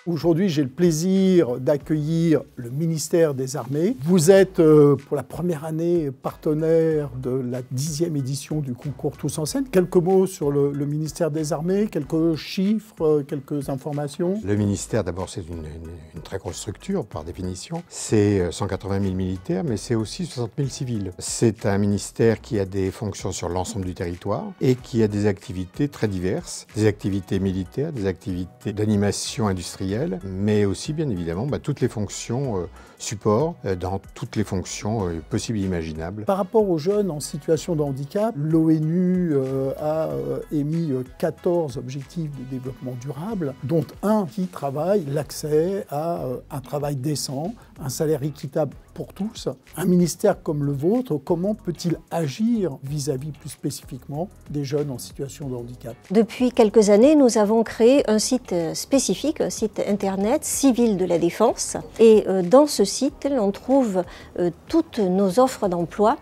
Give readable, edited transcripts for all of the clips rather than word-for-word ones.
Aujourd'hui, j'ai le plaisir d'accueillir le ministère des Armées. Vous êtes, pour la première année, partenaire de la 10e édition du concours Tous en scène. Quelques mots sur le ministère des Armées, quelques chiffres, quelques informations. Le ministère, d'abord, c'est une très grosse structure, par définition. C'est 180 000 militaires, mais c'est aussi 60 000 civils. C'est un ministère qui a des fonctions sur l'ensemble du territoire et qui a des activités très diverses. Des activités militaires, des activités d'animation industrielle, mais aussi, bien évidemment, toutes les fonctions support dans toutes les fonctions possibles et imaginables. Par rapport aux jeunes en situation de handicap, l'ONU a émis 14 objectifs de développement durable, dont un qui travaille l'accès à un travail décent, un salaire équitable pour tous. Un ministère comme le vôtre, comment peut-il agir vis-à-vis plus spécifiquement des jeunes en situation de handicap? Depuis quelques années, nous avons créé un site spécifique, un site internet Civil de la Défense. Et dans ce site, on trouve toutes nos offres d'emploi,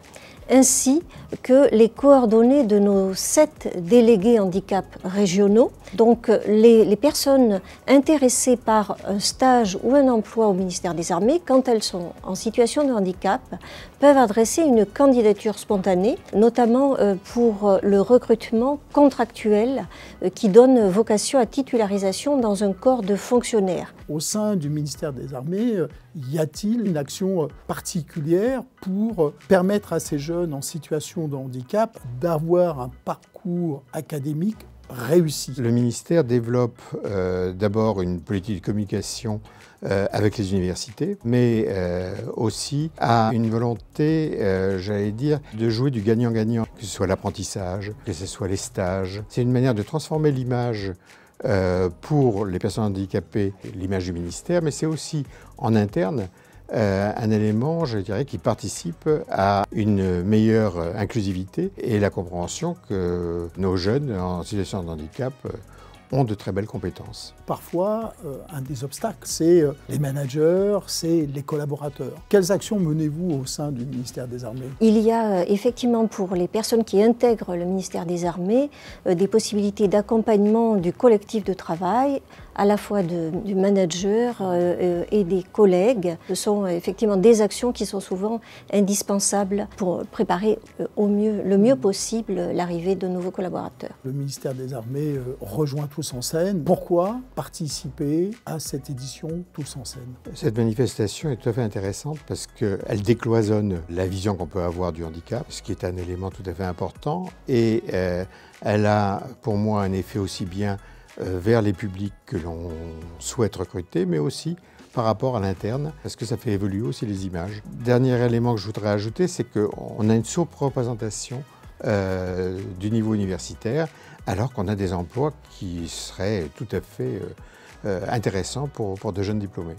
ainsi que les coordonnées de nos 7 délégués handicap régionaux. Donc les personnes intéressées par un stage ou un emploi au ministère des Armées, quand elles sont en situation de handicap, peuvent adresser une candidature spontanée, notamment pour le recrutement contractuel qui donne vocation à titularisation dans un corps de fonctionnaires. Au sein du ministère des Armées, y a-t-il une action particulière pour permettre à ces jeunes en situation de handicap d'avoir un parcours académique réussi? Le ministère développe d'abord une politique de communication avec les universités, mais aussi a une volonté, j'allais dire, de jouer du gagnant-gagnant, que ce soit l'apprentissage, que ce soit les stages. C'est une manière de transformer l'image pour les personnes handicapées, l'image du ministère, mais c'est aussi en interne un élément, je dirais, qui participe à une meilleure inclusivité et la compréhension que nos jeunes en situation de handicap ont de très belles compétences. Parfois, un des obstacles, c'est les managers, c'est les collaborateurs. Quelles actions menez-vous au sein du ministère des Armées? Il y a effectivement pour les personnes qui intègrent le ministère des Armées des possibilités d'accompagnement du collectif de travail, à la fois du manager et des collègues. Ce sont effectivement des actions qui sont souvent indispensables pour préparer le mieux possible l'arrivée de nouveaux collaborateurs. Le ministère des Armées rejoint Tous en scène. Pourquoi participer à cette édition Tous en scène? Cette manifestation est tout à fait intéressante parce qu'elle décloisonne la vision qu'on peut avoir du handicap, ce qui est un élément tout à fait important, et elle a pour moi un effet aussi bien vers les publics que l'on souhaite recruter, mais aussi par rapport à l'interne, parce que ça fait évoluer aussi les images. Dernier élément que je voudrais ajouter, c'est qu'on a une surreprésentation du niveau universitaire, alors qu'on a des emplois qui seraient tout à fait intéressants pour de jeunes diplômés.